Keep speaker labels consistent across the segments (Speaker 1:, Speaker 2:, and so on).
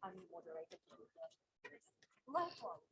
Speaker 1: unmoderated. Likewise.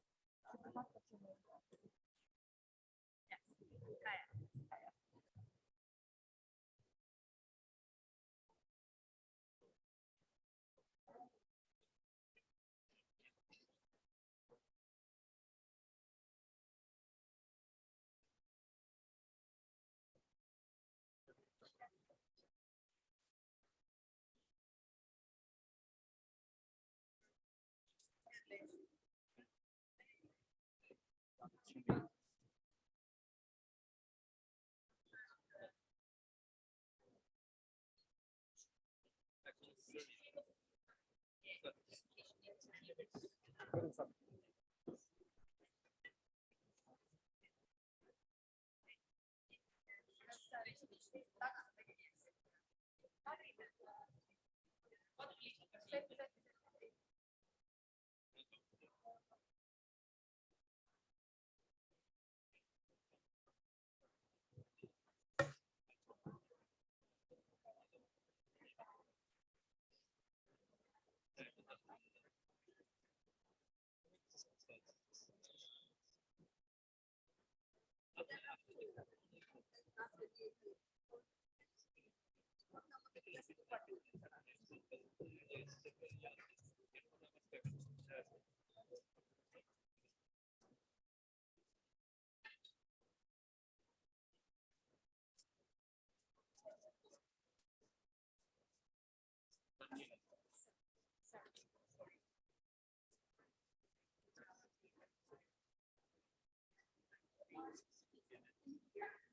Speaker 1: Yes.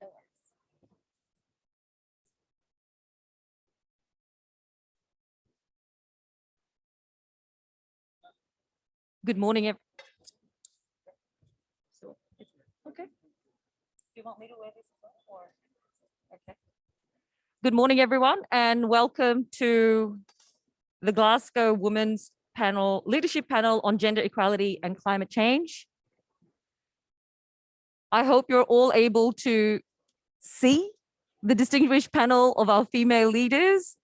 Speaker 1: Kaya.
Speaker 2: Good morning. Okay. Do you want me to wear this or? Okay. Good morning, everyone, and welcome to the Glasgow Women's Panel, Leadership Panel on Gender Equality and Climate Change. I hope you're all able to see the distinguished panel of our female leaders.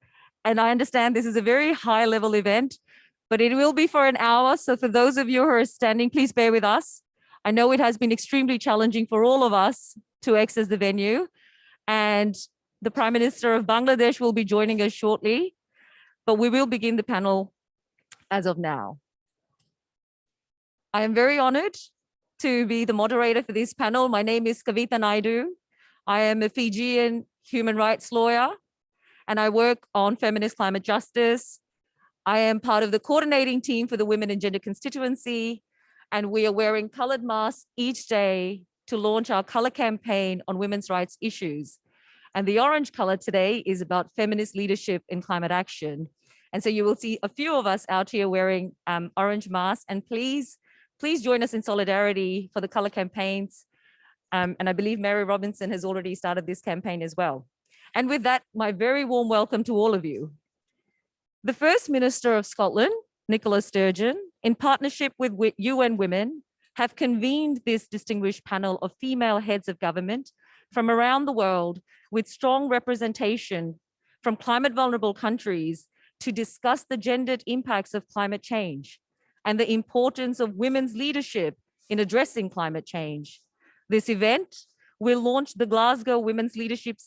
Speaker 2: And I understand this is a very high-level event, but it will be for an hour. So for those of you who are standing, please bear with us. I know it has been extremely challenging for all of us to access the venue. And the Prime Minister of Bangladesh will be joining us shortly, but we will begin the panel as of now. I am very honored to be the moderator for this panel. My name is Kavita Naidu. I am a Fijian human rights lawyer, and I work on feminist climate justice. I am part of the coordinating team for the Women and Gender constituency, and we are wearing colored masks each day to launch our color campaign on women's rights issues. And the orange color today is about feminist leadership in climate action. And so you will see a few of us out here wearing orange masks, and please join us in solidarity for the color campaigns. And I believe Mary Robinson has already started this campaign as well. And with that, my very warm welcome to all of you. The First Minister of Scotland, Nicola Sturgeon, in partnership with UN Women, have convened this distinguished panel of female heads of government from around the world with strong representation from climate vulnerable countries to discuss the gendered impacts of climate change and the importance of women's leadership in addressing climate change. This event will launch the Glasgow Women's Leadership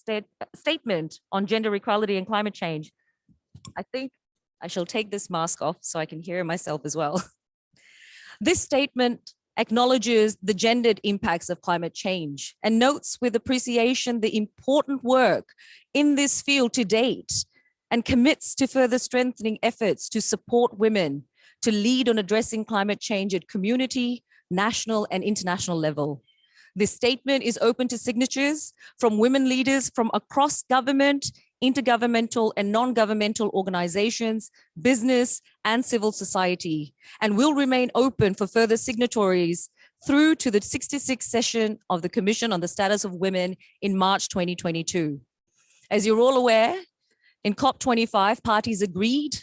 Speaker 2: Statement on Gender Equality and Climate Change. I think I shall take this mask off so I can hear myself as well. This statement acknowledges the gendered impacts of climate change and notes with appreciation the important work in this field to date and commits to further strengthening efforts to support women to lead on addressing climate change at community, national, and international level. This statement is open to signatures from women leaders from across government, intergovernmental, and non-governmental organizations, business, and civil society, and will remain open for further signatories through to the 66th session of the Commission on the Status of Women in March 2022. As you're all aware, in COP25, parties agreed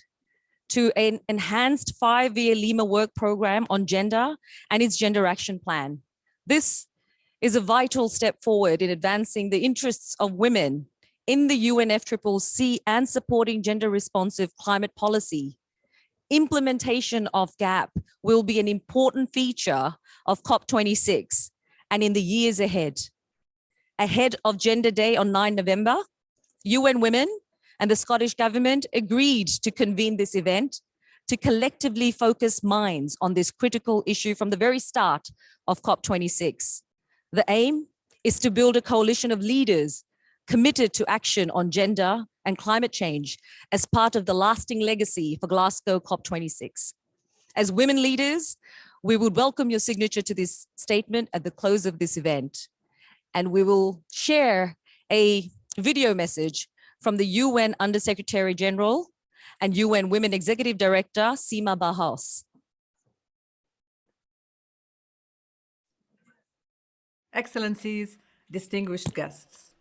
Speaker 2: to an enhanced 5-year Lima work program on gender and its gender action plan. This is a vital step forward in advancing the interests of women in the UNFCCC and supporting gender responsive climate policy. Implementation of GAP will be an important feature of COP26 and in the years ahead. Ahead of Gender Day on 9 November, UN Women and the Scottish Government agreed to convene this event to collectively focus minds on this critical issue from the very start of COP26. The aim is to build a coalition of leaders committed to action on gender and climate change as part of the lasting legacy for Glasgow COP26. As women leaders, we would welcome your signature to this statement at the close of this event. And we will share a video message from the UN Undersecretary General and UN Women Executive Director, Sima Bahos.
Speaker 3: Excellencies, distinguished guests,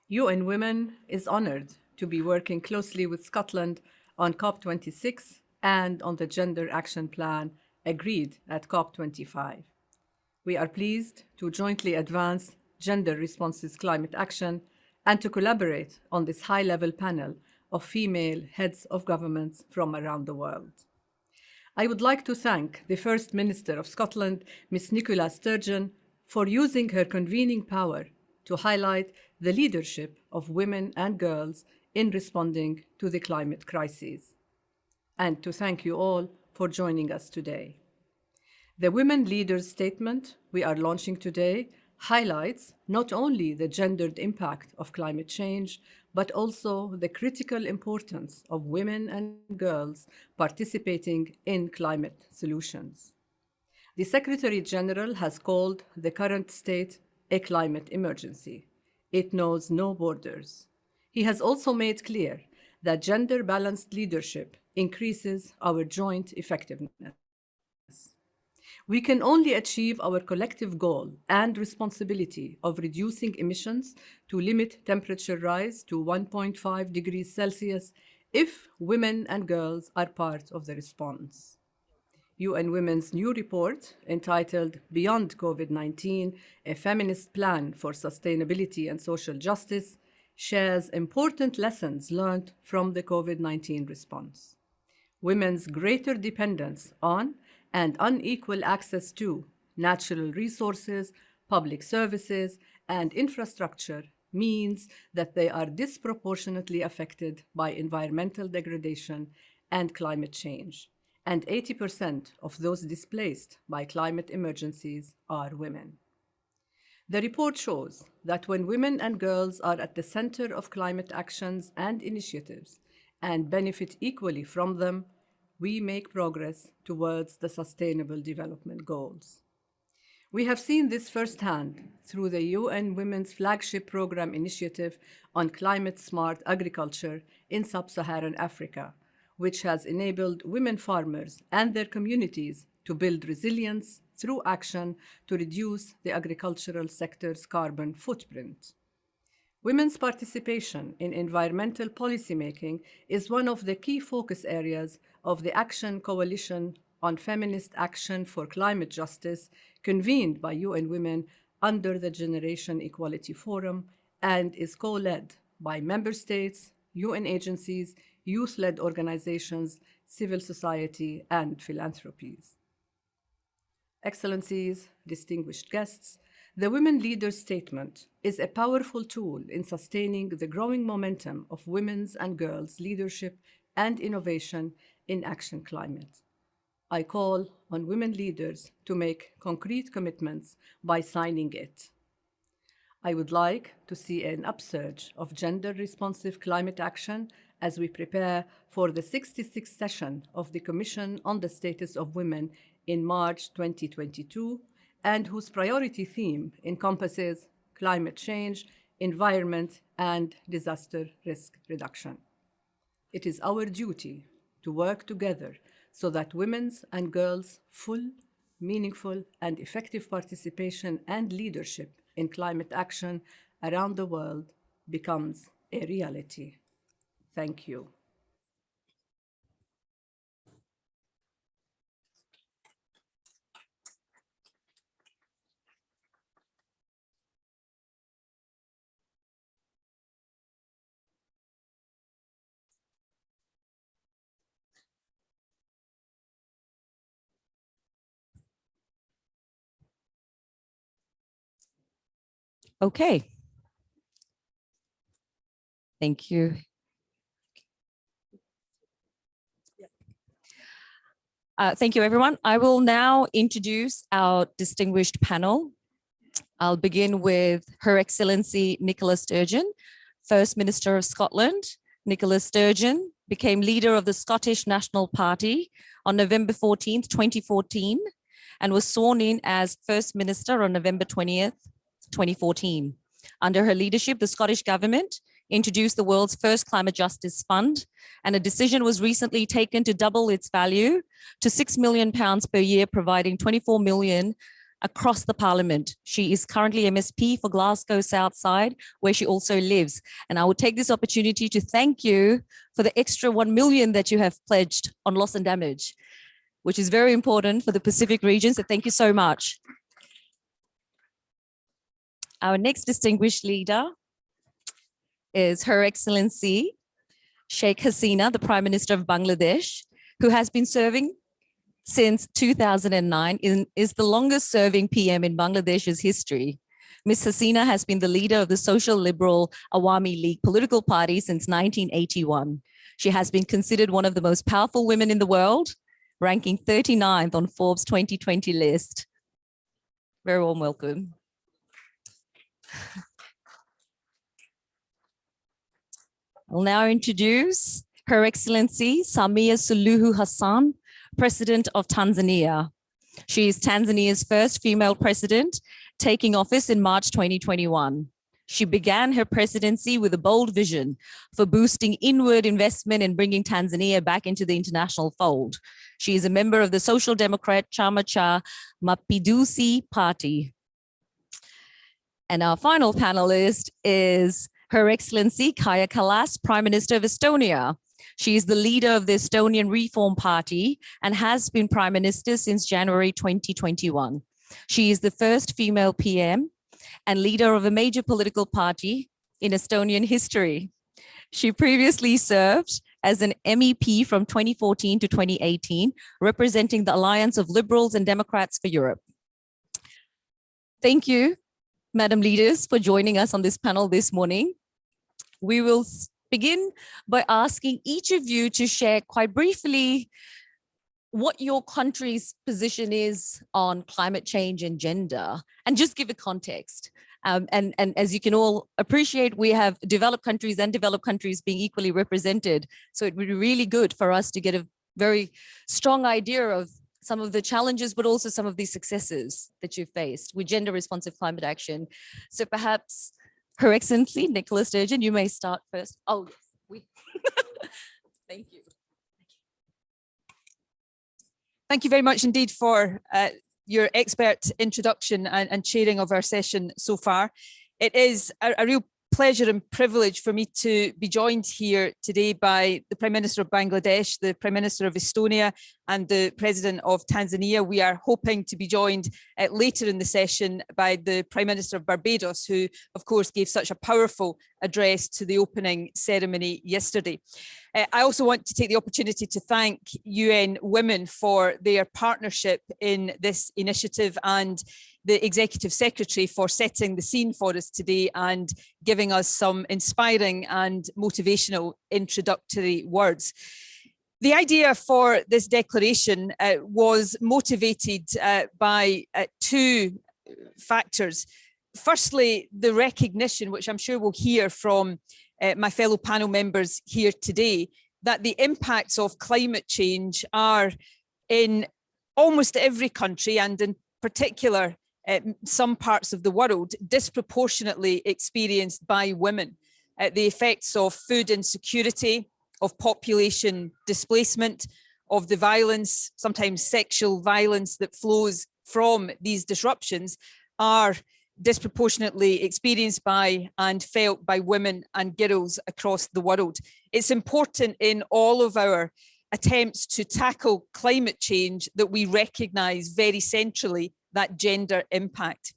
Speaker 3: UN Women is honored to be working closely with Scotland on COP26 and on the Gender Action Plan agreed at COP25. We are pleased to jointly advance gender responses climate action and to collaborate on this high-level panel of female heads of governments from around the world. I would like to thank the First Minister of Scotland, Ms. Nicola Sturgeon, for using her convening power to highlight the leadership of women and girls in responding to the climate crisis, and to thank you all for joining us today. The Women Leaders Statement we are launching today highlights not only the gendered impact of climate change, but also the critical importance of women and girls participating in climate solutions. The Secretary General has called the current state a climate emergency. It knows no borders. He has also made clear that gender-balanced leadership increases our joint effectiveness. We can only achieve our collective goal and responsibility of reducing emissions to limit temperature rise to 1.5 degrees Celsius if women and girls are part of the response. UN Women's new report, entitled Beyond COVID-19, A Feminist Plan for Sustainability and Social Justice, shares important lessons learned from the COVID-19 response. Women's greater dependence on and unequal access to natural resources, public services, and infrastructure means that they are disproportionately affected by environmental degradation and climate change, and 80% of those displaced by climate emergencies are women. The report shows that when women and girls are at the center of climate actions and initiatives and benefit equally from them, we make progress towards the Sustainable Development Goals. We have seen this firsthand through the UN Women's Flagship Program initiative on climate-smart agriculture in sub-Saharan Africa, which has enabled women farmers and their communities to build resilience through action to reduce the agricultural sector's carbon footprint. Women's participation in environmental policymaking is one of the key focus areas of the Action Coalition on Feminist Action for Climate Justice, convened by UN Women under the Generation Equality Forum, and is co-led by member states, UN agencies, youth-led organizations, civil society, and philanthropies. Excellencies, distinguished guests, the Women Leaders Statement is a powerful tool in sustaining the growing momentum of women's and girls' leadership and innovation in action climate. I call on women leaders to make concrete commitments by signing it. I would like to see an upsurge of gender-responsive climate action as we prepare for the 66th session of the Commission on the Status of Women in March 2022, and whose priority theme encompasses climate change, environment, and disaster risk reduction. It is our duty to work together so that women's and girls' full, meaningful, and effective participation and leadership in climate action around the world becomes a reality. Thank you.
Speaker 2: Okay. Thank you. Thank you, everyone. I will now introduce our distinguished panel. I'll begin with Her Excellency Nicola Sturgeon, First Minister of Scotland. Nicola Sturgeon became leader of the Scottish National Party on November 14th, 2014, and was sworn in as First Minister on November 20th, 2014. Under her leadership, the Scottish Government introduced the world's first climate justice fund, and a decision was recently taken to double its value to £6 million per year, providing 24 million across the Parliament. She is currently MSP for Glasgow South Side, where she also lives. And I will take this opportunity to thank you for the extra 1 million that you have pledged on loss and damage, which is very important for the Pacific region. So thank you so much. Our next distinguished leader is Her Excellency Sheikh Hasina, the Prime Minister of Bangladesh, who has been serving since 2009, is the longest serving PM in Bangladesh's history. Ms. Hasina has been the leader of the Social Liberal Awami League political party since 1981. She has been considered one of the most powerful women in the world, ranking 39th on Forbes 2020 list. Very warm welcome. I'll now introduce Her Excellency Samia Suluhu Hassan, President of Tanzania. She is Tanzania's first female president, taking office in March 2021. She began her presidency with a bold vision for boosting inward investment and bringing Tanzania back into the international fold. She is a member of the Social Democrat Chama cha Mapinduzi Party. And our final panelist is Her Excellency Kaja Kallas, Prime Minister of Estonia. She is the leader of the Estonian Reform Party and has been Prime Minister since January 2021. She is the first female PM and leader of a major political party in Estonian history. She previously served as an MEP from 2014 to 2018, representing the Alliance of Liberals and Democrats for Europe. Thank you, Madam Leaders, for joining us on this panel this morning. We will begin by asking each of you to share quite briefly what your country's position is on climate change and gender, and just give a context. And as you can all appreciate, we have developed countries and developed countries being equally represented. So it would be really good for us to get a very strong idea of some of the challenges, but also some of the successes that you've faced with gender responsive climate action. So perhaps Her Excellency Nicola Sturgeon, you may start first. Oh, yes, we. Thank you.
Speaker 4: Thank you very much indeed for your expert introduction and chairing of our session so far. It is a real pleasure and privilege for me to be joined here today by the Prime Minister of Bangladesh, the Prime Minister of Estonia, and the President of Tanzania. We are hoping to be joined later in the session by the Prime Minister of Barbados, who of course gave such a powerful address to the opening ceremony yesterday. I also want to take the opportunity to thank UN Women for their partnership in this initiative, and the Executive Secretary for setting the scene for us today and giving us some inspiring and motivational introductory words. The idea for this declaration was motivated by two factors. Firstly, the recognition, which I'm sure we'll hear from my fellow panel members here today, that the impacts of climate change are in almost every country, and in particular some parts of the world, disproportionately experienced by women. The effects of food insecurity, of population displacement, of the violence, sometimes sexual violence that flows from these disruptions are disproportionately experienced by and felt by women and girls across the world. It's important in all of our attempts to tackle climate change that we recognise very centrally that gender impact.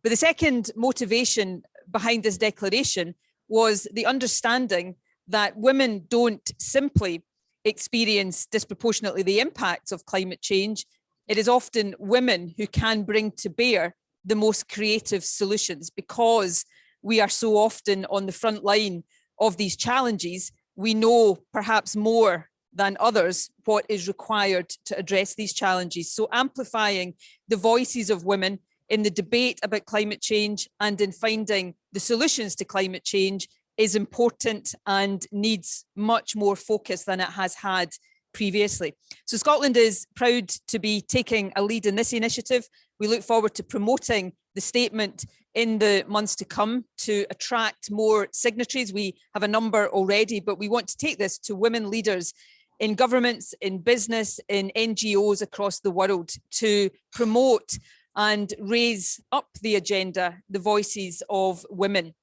Speaker 4: But the second motivation behind this declaration was the understanding that women don't simply experience disproportionately the impacts of climate change. It is often women who can bring to bear the most creative solutions, because we are so often on the front line of these challenges. We know perhaps more than others what is required to address these challenges. So amplifying the voices of women in the debate about climate change and in finding the solutions to climate change is important and needs much more focus than it has had previously. So Scotland is proud to be taking a lead in this initiative. We look forward to promoting the statement in the months to come to attract more signatories. We have a number already, but we want to take this to women leaders in governments, in business, in NGOs across the world to promote and raise up the agenda, the voices of women.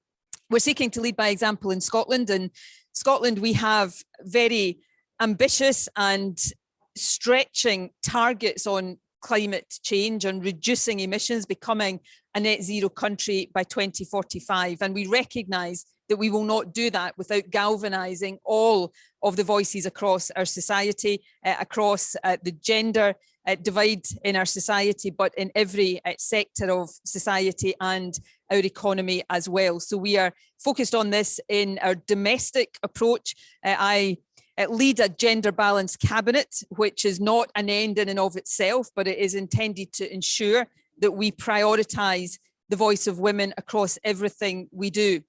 Speaker 4: We're seeking to lead by example in Scotland. In Scotland, we have very ambitious and stretching targets on climate change, on reducing emissions, becoming a net zero country by 2045. And we recognise that we will not do that without galvanising all of the voices across our society, across the gender divide in our society, but in every sector of society and our economy as well. So we are focused on this in our domestic approach. I lead a gender balanced cabinet, which is not an end in and of itself, but it is intended to ensure that we prioritise the voice of women across everything we do.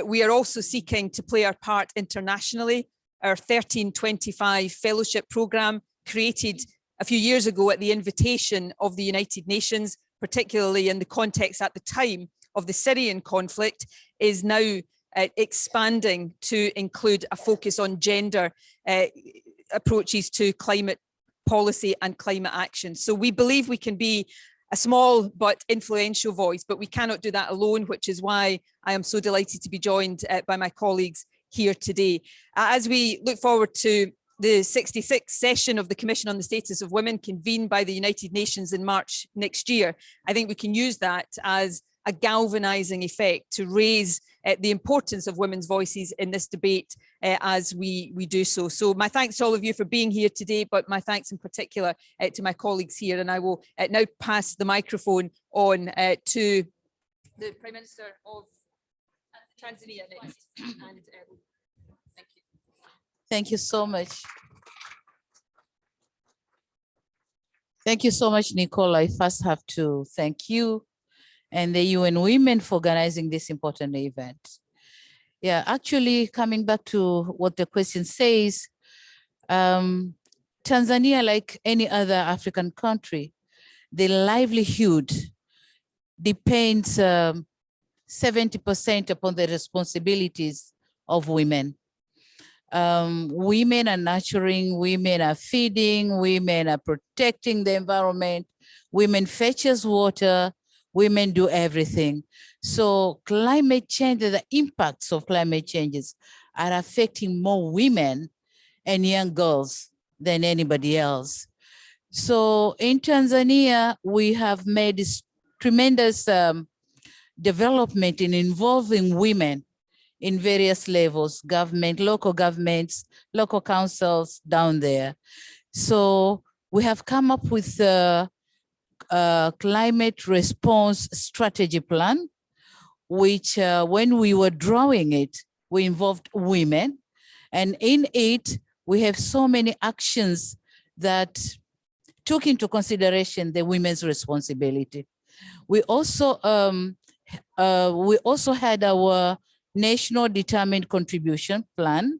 Speaker 4: We are also seeking to play our part internationally. Our 1325 fellowship programme, created a few years ago at the invitation of the United Nations, particularly in the context at the time of the Syrian conflict, is now expanding to include a focus on gender approaches to climate policy and climate action. So we believe we can be a small but influential voice, but we cannot do that alone, which is why I am so delighted to be joined by my colleagues here today. As we look forward to the 66th session of the Commission on the Status of Women, convened by the United Nations in March next year, I think we can use that as a galvanising effect to raise the importance of women's voices in this debate as we do so. So my thanks to all of you for being here today, but my thanks in particular to my colleagues here. And I will now pass the microphone on to the Prime Minister of Tanzania next. And, thank you.
Speaker 5: Thank you so much. Thank you so much, Nicola. I first have to thank you and the UN Women for organizing this important event. Yeah, actually coming back to what the question says, Tanzania, like any other African country, the livelihood depends 70% upon the responsibilities of women. Women are nurturing, women are feeding, women are protecting the environment, women fetches water, women do everything. So climate change, the impacts of climate changes are affecting more women and young girls than anybody else. So in Tanzania, we have made this tremendous development in involving women in various levels, government, local governments, local councils down there. So we have come up with a climate response strategy plan, which when we were drawing it, we involved women, and in it, we have so many actions that took into consideration the women's responsibility. We also had our national determined contribution plan,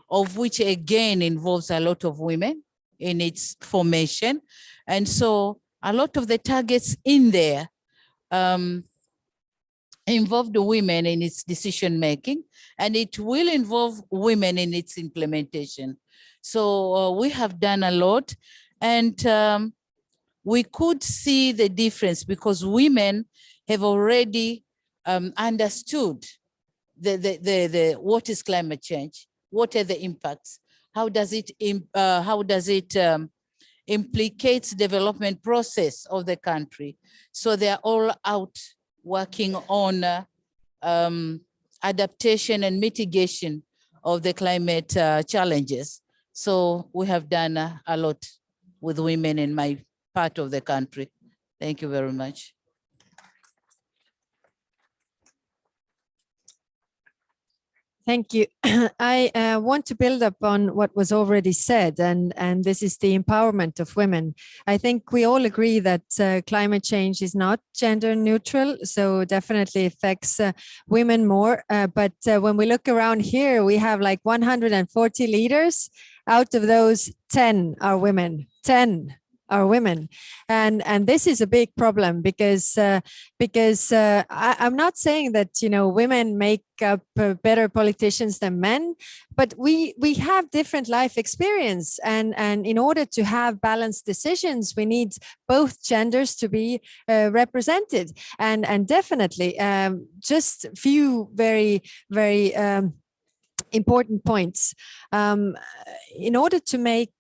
Speaker 5: of which again involves a lot of women in its formation. And so a lot of the targets in there involve the women in its decision making, and it will involve women in its implementation. So we have done a lot, and we could see the difference because women have already understood what is climate change, what are the impacts, how does it implicate development process of the country. So they are all out working on adaptation and mitigation of the climate challenges. So we have done a lot with women in my part of the country. Thank you very much.
Speaker 6: Thank you. I want to build up on what was already said, and this is the empowerment of women. I think we all agree that climate change is not gender neutral, so definitely affects women more. But when we look around here, we have like 140 leaders. Out of those, 10 are women. 10 are women, and this is a big problem because I'm not saying that women make up better politicians than men, but we have different life experience, and in order to have balanced decisions, we need both genders to be represented, and definitely just few very important points. In order to make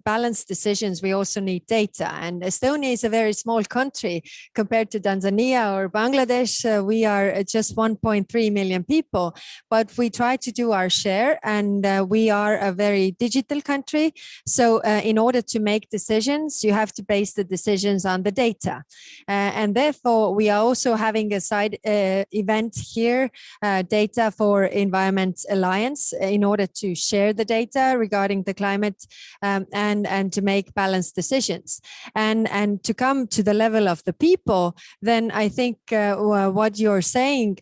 Speaker 6: balanced decisions, we also need data. And Estonia is a very small country compared to Tanzania or Bangladesh. We are just 1.3 million people, but we try to do our share, and we are a very digital country. So in order to make decisions, you have to base the decisions on the data. And therefore, we are also having a side event here, Data for Environment Alliance, in order to share the data regarding the climate and to make balanced decisions. And to come to the level of the people, then I think what you're saying,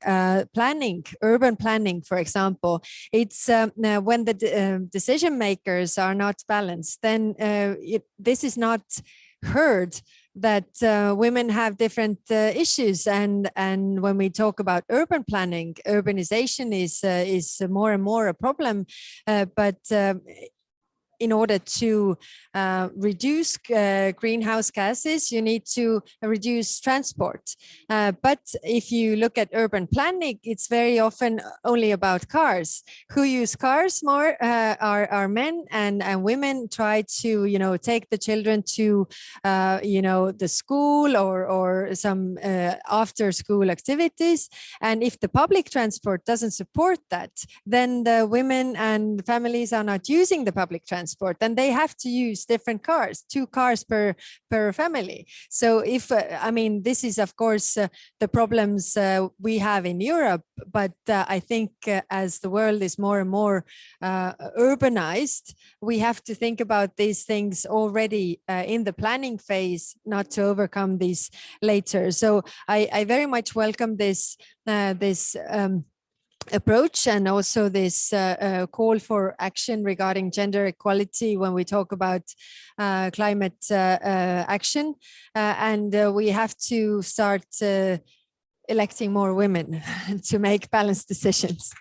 Speaker 6: planning, urban planning, for example, it's when the decision makers are not balanced, then this is not heard, that women have different issues, and when we talk about urban planning, urbanization is more and more a problem, but in order to reduce greenhouse gases, you need to reduce transport. But if you look at urban planning, it's very often only about cars. Who use cars more are men, and women try to, take the children to, the school or some after school activities. And if the public transport doesn't support that, then the women and families are not using the public transport, and they have to use different cars, 2 cars per family. So if this is of course the problems we have in Europe, but I think as the world is more and more urbanized, we have to think about these things already in the planning phase, not to overcome these later. So I very much welcome this approach, and also this call for action regarding gender equality when we talk about climate action, and we have to start electing more women to make balanced decisions.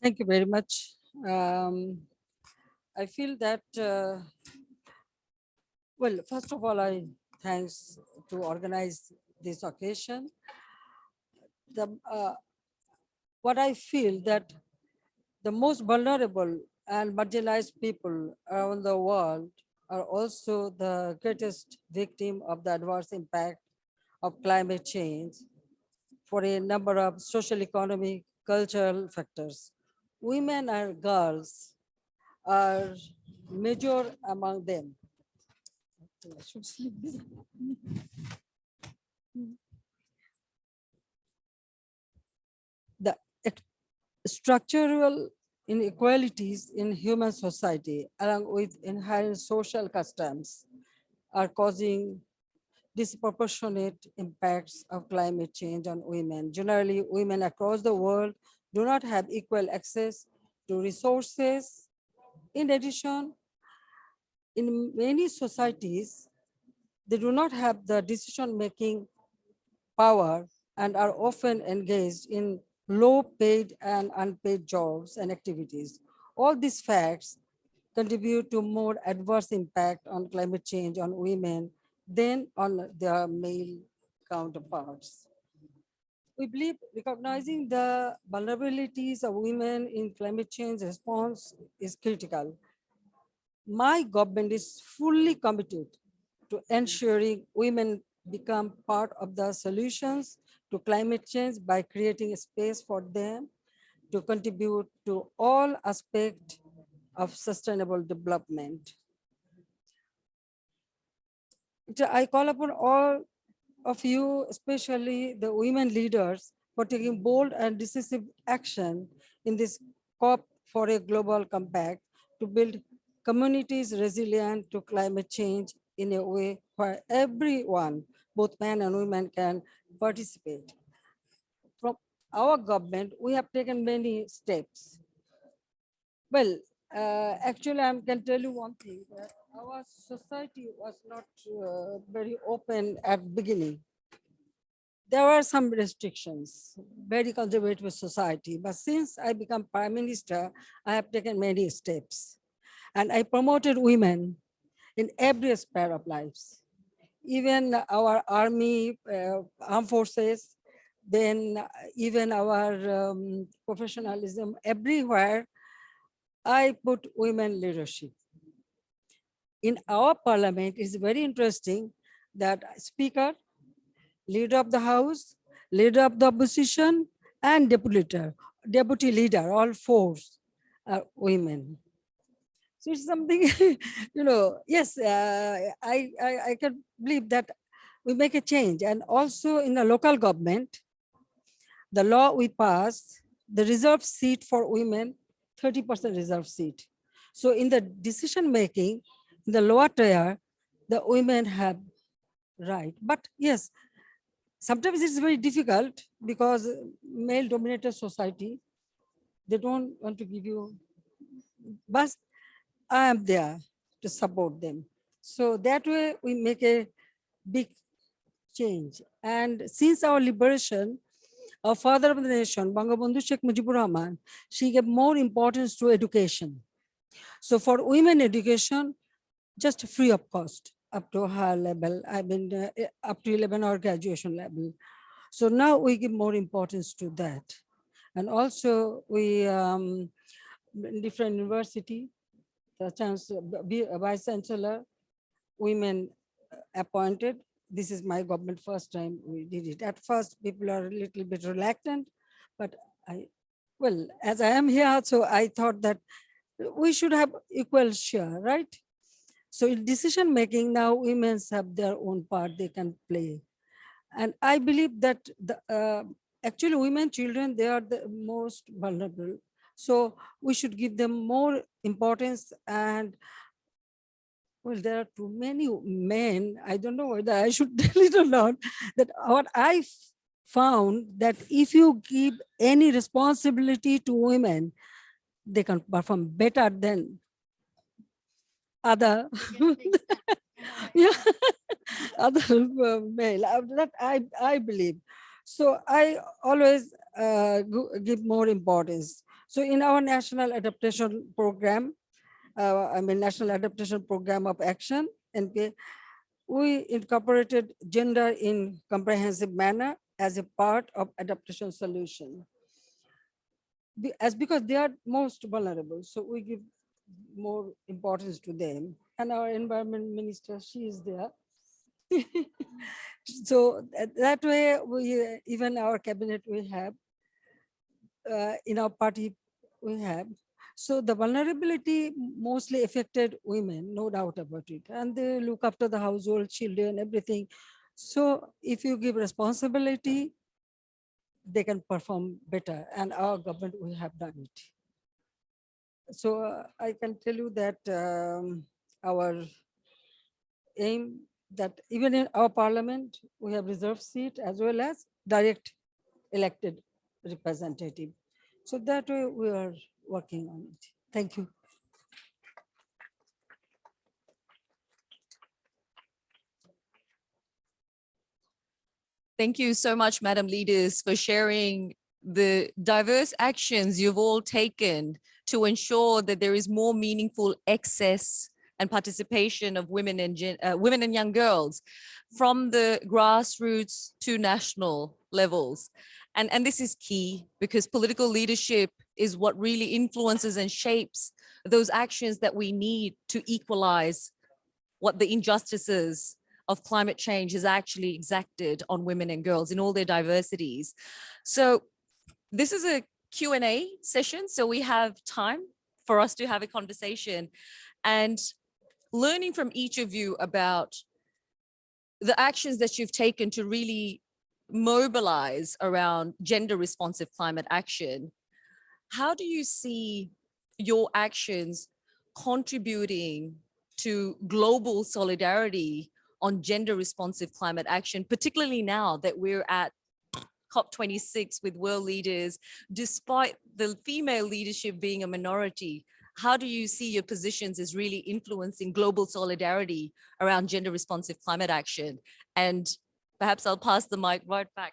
Speaker 7: Thank you very much. I feel that, well, first of all, thanks to organize this occasion. What I feel that the most vulnerable and marginalized people around the world are also the greatest victim of the adverse impact of climate change for a number of social, economic, cultural factors. Women and girls are major among them. Structural inequalities in human society, along with inherent social customs, are causing disproportionate impacts of climate change on women. Generally, women across the world do not have equal access to resources. In addition, in many societies, they do not have the decision-making power and are often engaged in low paid and unpaid jobs and activities. All these facts contribute to more adverse impact on climate change on women than on their male counterparts. We believe recognizing the vulnerabilities of women in climate change response is critical. My government is fully committed to ensuring women become part of the solutions to climate change by creating a space for them to contribute to all aspects of sustainable development. I call upon all of you, especially the women leaders, for taking bold and decisive action in this COP for a global compact to build communities resilient to climate change in a way where everyone, both men and women, can participate. From our government, we have taken many steps. Well, actually, I can tell you one thing, that our society was not very open at beginning. There were some restrictions, very conservative society, but since I become Prime Minister, I have taken many steps. And I promoted women in every aspect of lives. Even our army, armed forces, then even our professionalism, everywhere, I put women leadership. In our parliament, it's very interesting that speaker, leader of the house, leader of the opposition, and deputy leader, all four are women. So it's something, yes, I can believe that we make a change. And also in the local government, the law we passed, the reserved seat for women, 30% reserved seat. So in the decision making, in the lower tier, the women have right. But yes, sometimes it's very difficult because male dominated society, they don't want to give you, but I am there to support them. So that way we make a big change. And since our liberation, our father of the nation, Bangabandhu Sheikh Mujibur Rahman, she gave more importance to education. So for women education, just free of cost up to higher level, up to 11 or graduation level. So now we give more importance to that. And also we, different university, the chancellor, vice chancellor, women appointed. This is my government first time we did it. At first, people are a little bit reluctant, but as I am here, so I thought that we should have equal share, right? So in decision making, now women have their own part they can play. And I believe that actually women, children, they are the most vulnerable. So we should give them more importance. And well, there are too many men, I don't know whether I should tell it or not, that what I found that if you give any responsibility to women, they can perform better than other yeah, other male. That I believe. So I always give more importance. So in our national adaptation program, National Adaptation Program of Action, NPA, we incorporated gender in comprehensive manner as a part of adaptation solution. Because they are most vulnerable, so we give more importance to them. And our environment minister, she is there. So that way, we even our cabinet we have, in our party we have. So the vulnerability mostly affected women, no doubt about it. And they look after the household, children, everything. So if you give responsibility, they can perform better, and our government will have done it. So I can tell you that our aim that even in our parliament, we have reserved seat as well as direct elected representative. So that way we are working on it. Thank you.
Speaker 2: Thank you so much, Madam Leaders, for sharing the diverse actions you've all taken to ensure that there is more meaningful access and participation of women and young girls from the grassroots to national levels. And this is key because political leadership is what really influences and shapes those actions that we need to equalize what the injustices of climate change has actually exacted on women and girls in all their diversities. So this is a Q&A session, so we have time for us to have a conversation and learning from each of you about the actions that you've taken to really mobilize around gender responsive climate action. How do you see your actions contributing to global solidarity on gender responsive climate action, particularly now that we're at COP26 with world leaders, despite the female leadership being a minority? How do you see your positions as really influencing global solidarity around gender responsive climate action? And perhaps I'll pass the mic right back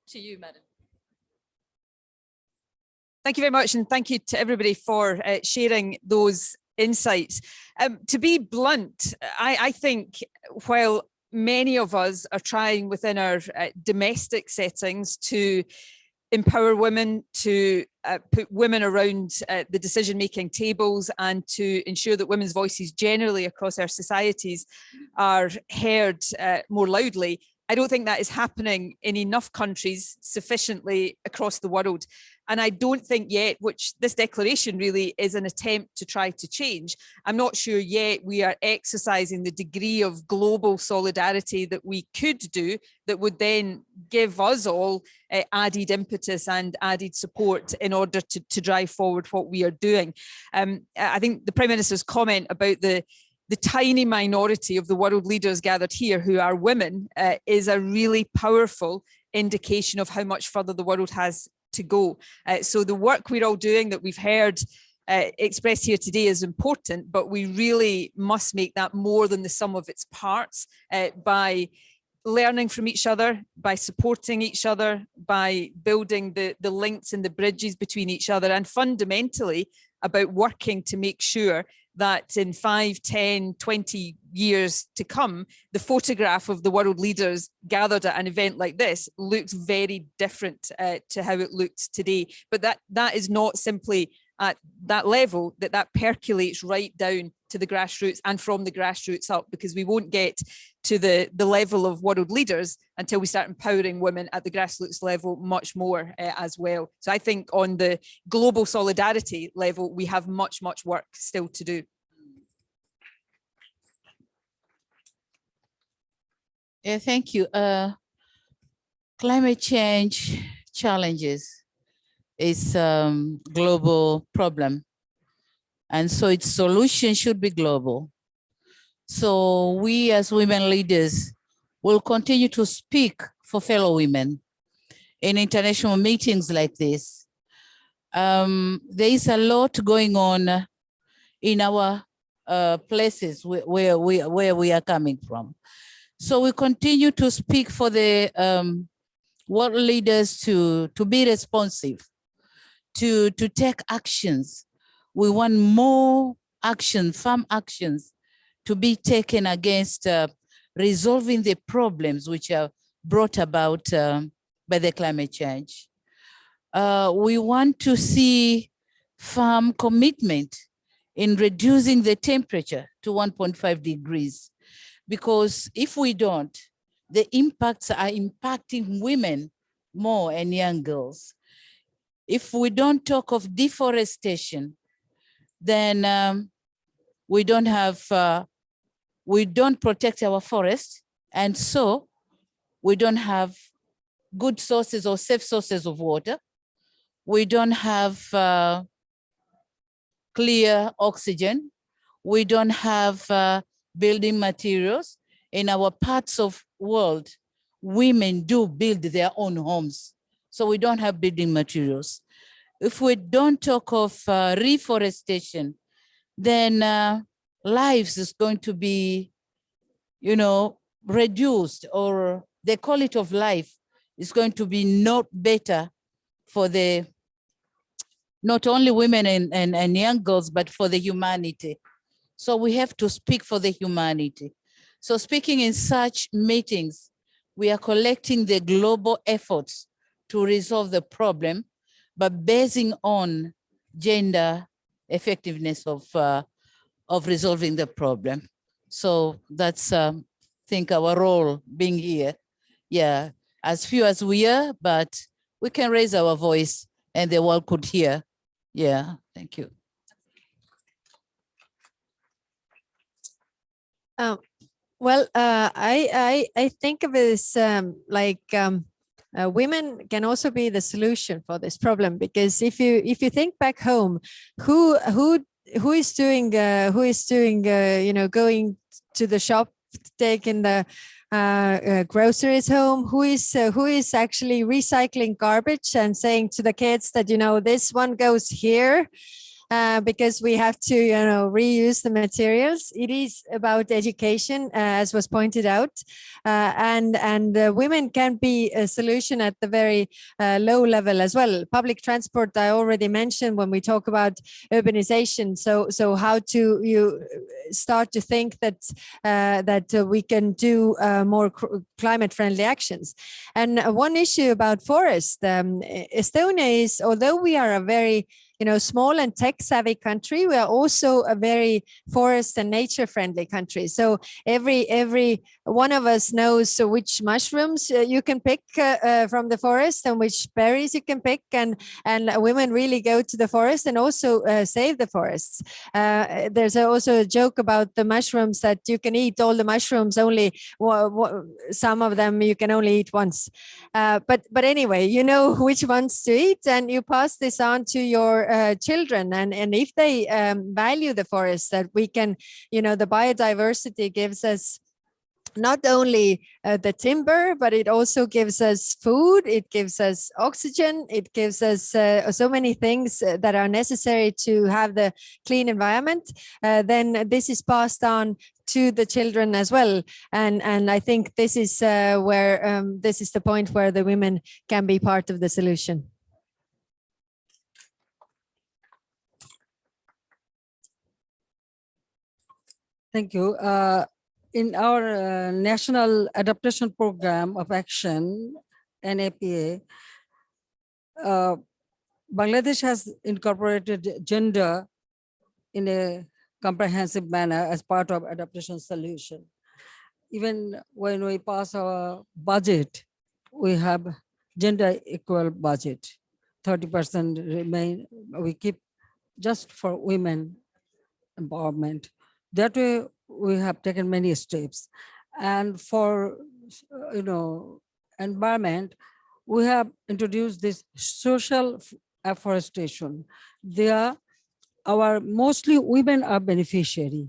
Speaker 2: to you, Madam.
Speaker 4: Thank you very much, and thank you to everybody for sharing those insights. To be blunt, I think while many of us are trying within our domestic settings to empower women, to put women around the decision-making tables and to ensure that women's voices generally across our societies are heard more loudly, I don't think that is happening in enough countries sufficiently across the world. And I don't think yet, which this declaration really is an attempt to try to change, I'm not sure yet we are exercising the degree of global solidarity that we could do that would then give us all added impetus and added support in order to drive forward what we are doing. I think the Prime Minister's comment about the tiny minority of the world leaders gathered here who are women is a really powerful indication of how much further the world has to go. So the work we're all doing that we've heard expressed here today is important, but we really must make that more than the sum of its parts by learning from each other, by supporting each other, by building the links and the bridges between each other, and fundamentally about working to make sure that in 5, 10, 20 years to come, the photograph of the world leaders gathered at an event like this looks very different to how it looked today. But that is not simply at that level, that percolates right down to the grassroots and from the grassroots up, because we won't get to the level of world leaders until we start empowering women at the grassroots level much more as well. So I think on the global solidarity level, we have much work still to do.
Speaker 5: Yeah, thank you. Climate change challenges is a global problem. And so its solution should be global. So we as women leaders will continue to speak for fellow women in international meetings like this. There is a lot going on in our places where we are coming from. So we continue to speak for the world leaders to be responsive, to take actions. We want more action, firm actions to be taken against resolving the problems which are brought about by the climate change. We want to see firm commitment in reducing the temperature to 1.5 degrees, because if we don't, the impacts are impacting women more and young girls. If we don't talk of deforestation, then we don't protect our forest, and so we don't have good sources or safe sources of water. We don't have clear oxygen. We don't have building materials. In our parts of world, women do build their own homes. So we don't have building materials. If we don't talk of reforestation, then lives is going to be, reduced, or the quality of life is going to be not better for the, not only women and young girls, but for the humanity. So we have to speak for the humanity. So speaking in such meetings, we are collecting the global efforts to resolve the problem, but basing on gender effectiveness of resolving the problem. So that's, I think, our role being here. Yeah, as few as we are, but we can raise our voice and the world could hear. Yeah, thank you.
Speaker 6: Well, I think of it as women can also be the solution for this problem, because if you think back home, who is doing going to the shop, taking the groceries home, who is actually recycling garbage and saying to the kids that this one goes here, because we have to reuse the materials. It is about education, as was pointed out, and women can be a solution at the very low level as well. Public transport, I already mentioned when we talk about urbanization. So how to you start to think that we can do more climate friendly actions. And one issue about forest, Estonia is, although we are a very small and tech-savvy country, we are also a very forest and nature-friendly country. So every one of us knows which mushrooms you can pick from the forest and which berries you can pick, and women really go to the forest and also save the forests. There's also a joke about the mushrooms that you can eat all the mushrooms, only some of them you can only eat once. But anyway, you know which ones to eat, and you pass this on to your children, and if they value the forest, that we can, the biodiversity gives us not only the timber, but it also gives us food, it gives us oxygen, it gives us so many things that are necessary to have the clean environment. Then this is passed on to the children as well, and I think this is where this is the point where the women can be part of the solution.
Speaker 7: Thank you. In our National Adaptation Program of Action, NAPA, Bangladesh has incorporated gender in a comprehensive manner as part of adaptation solution. Even when we pass our budget, we have gender equal budget. 30% remain, we keep just for women empowerment. That way, we have taken many steps. And for, environment, we have introduced this social afforestation. Mostly women are beneficiary.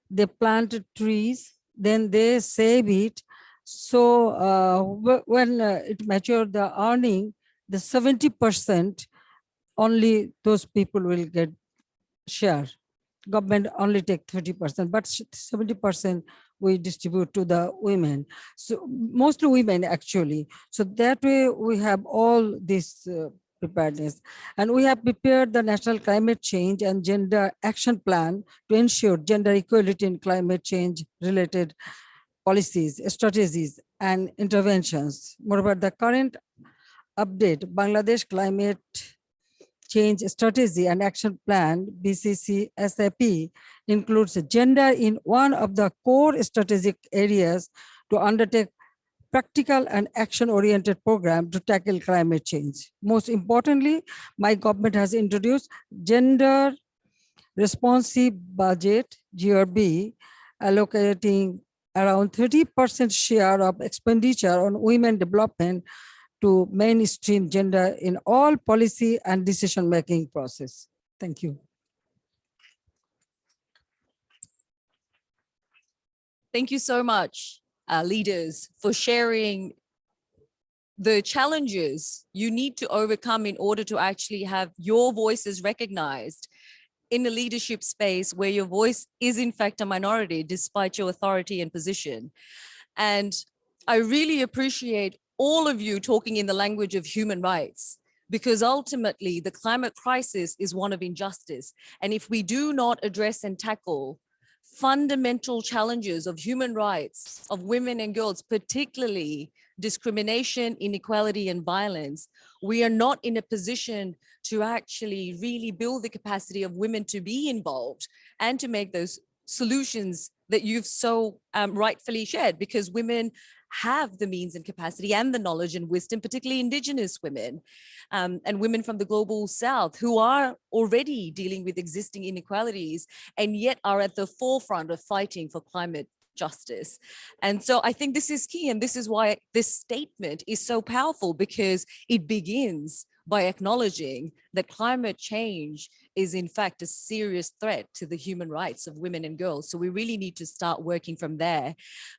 Speaker 7: They plant trees, then they save it. So when it matures, the earning, the 70%, only those people will get share. Government only take 30%, but 70% we distribute to the women. So mostly women actually. So that way we have all this preparedness. And we have prepared the National Climate Change and Gender Action Plan to ensure gender equality in climate change related policies, strategies, and interventions. Moreover, the current update, Bangladesh Climate Change Strategy and Action Plan, BCCSAP, includes gender in one of the core strategic areas to undertake practical and action-oriented program to tackle climate change. Most importantly, my government has introduced gender responsive budget, GRB, allocating around 30% share of expenditure on women development to mainstream gender in all policy and decision-making process. Thank you.
Speaker 2: Thank you so much, leaders, for sharing the challenges you need to overcome in order to actually have your voices recognized in a leadership space where your voice is in fact a minority despite your authority and position. And I really appreciate all of you talking in the language of human rights, because ultimately the climate crisis is one of injustice. And if we do not address and tackle fundamental challenges of human rights of women and girls, particularly discrimination, inequality, and violence, we are not in a position to actually really build the capacity of women to be involved and to make those solutions that you've so rightfully shared, because women have the means and capacity and the knowledge and wisdom, particularly Indigenous women and women from the global South, who are already dealing with existing inequalities and yet are at the forefront of fighting for climate justice. And so I think this is key, and this is why this statement is so powerful, because it begins by acknowledging that climate change is in fact a serious threat to the human rights of women and girls. So we really need to start working from there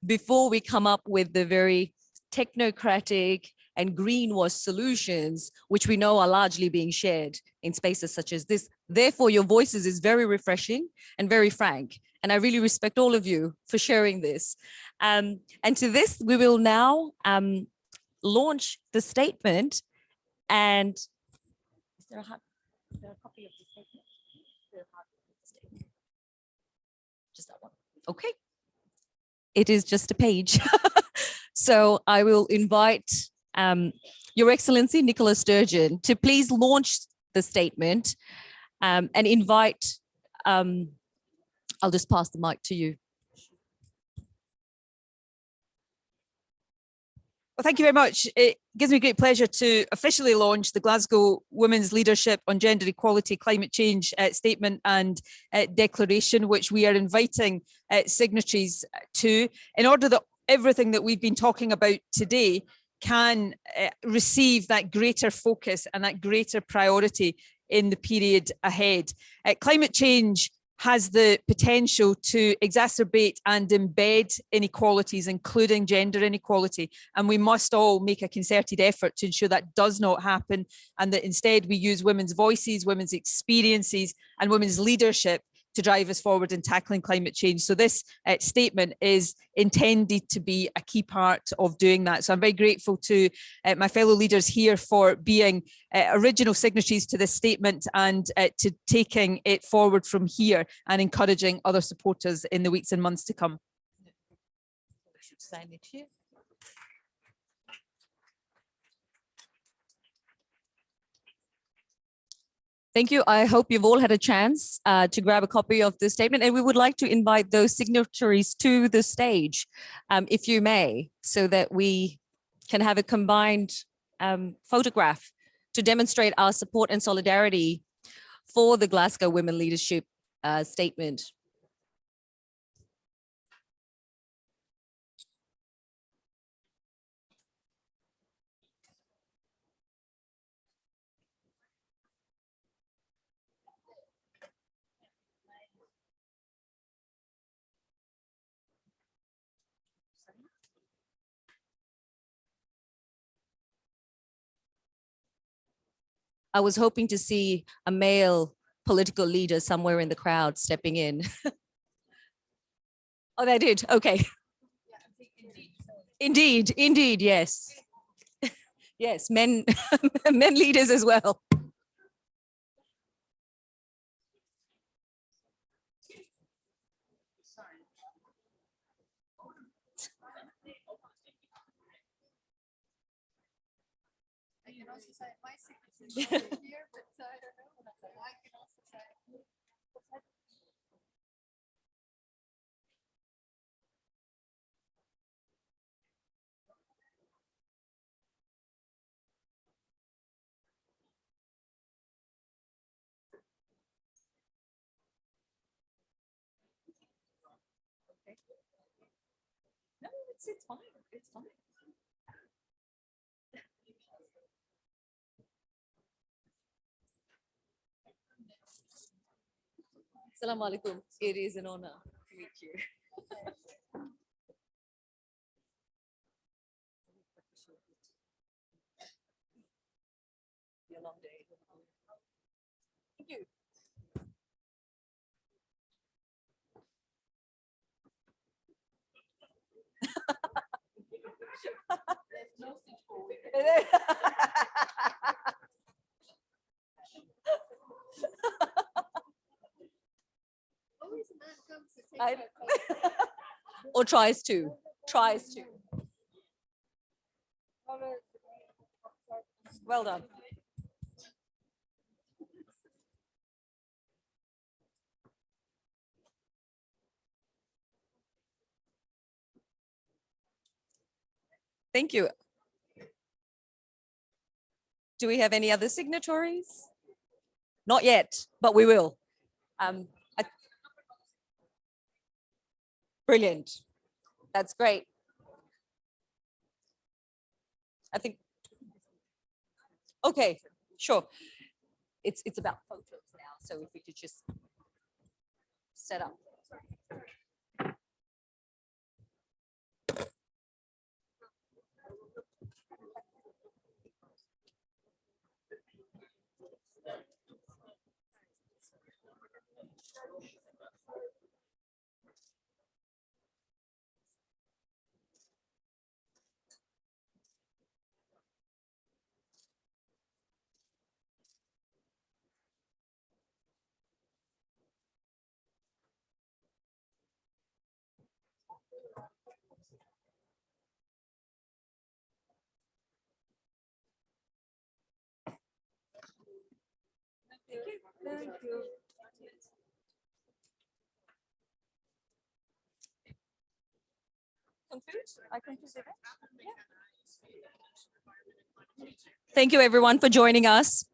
Speaker 2: before we come up with the very technocratic and greenwash solutions, which we know are largely being shared in spaces such as this. Therefore, your voices is very refreshing and very frank. And I really respect all of you for sharing this. And to this, we will now launch the statement. And is there a copy of the statement? Just that one. Okay. It is just a page. So I will invite Your Excellency, Nicola Sturgeon, to please launch the statement and invite, I'll just pass the mic to you.
Speaker 4: Well, thank you very much. It gives me great pleasure to officially launch the Glasgow Women's Leadership on Gender Equality, Climate Change Statement and Declaration, which we are inviting signatories to, in order that everything that we've been talking about today can receive that greater focus and that greater priority in the period ahead. Climate change has the potential to exacerbate and embed inequalities, including gender inequality. And we must all make a concerted effort to ensure that does not happen, and that instead we use women's voices, women's experiences, and women's leadership to drive us forward in tackling climate change. So this statement is intended to be a key part of doing that. So I'm very grateful to my fellow leaders here for being original signatories to this statement and to taking it forward from here and encouraging other supporters in the weeks and months to come.
Speaker 5: I should sign it here.
Speaker 2: Thank you. I hope you've all had a chance to grab a copy of this statement, and we would like to invite those signatories to the stage, if you may, so that we can have a combined photograph to demonstrate our support and solidarity for the Glasgow Women Leadership Statement. I was hoping to see a male political leader somewhere in the crowd stepping in. Oh, they did. Okay. Indeed, indeed, yes. Yes, men, men leaders as well.
Speaker 1: I can also say my signature is here, but I don't know. I can also say.
Speaker 2: No, it's fine. It's fine. Assalamu alaikum. It is an honor to meet you. Be a long day. Thank you.
Speaker 1: Always a man comes to take
Speaker 2: I-
Speaker 1: her place.
Speaker 2: Or tries to. Tries to. Well done. Thank you. Do we have any other signatories? Not yet, but we will. I- Brilliant. That's great. I think. Okay, sure. It's about photos now, so if we could just set up. I conclude the event. Thank you everyone for joining us.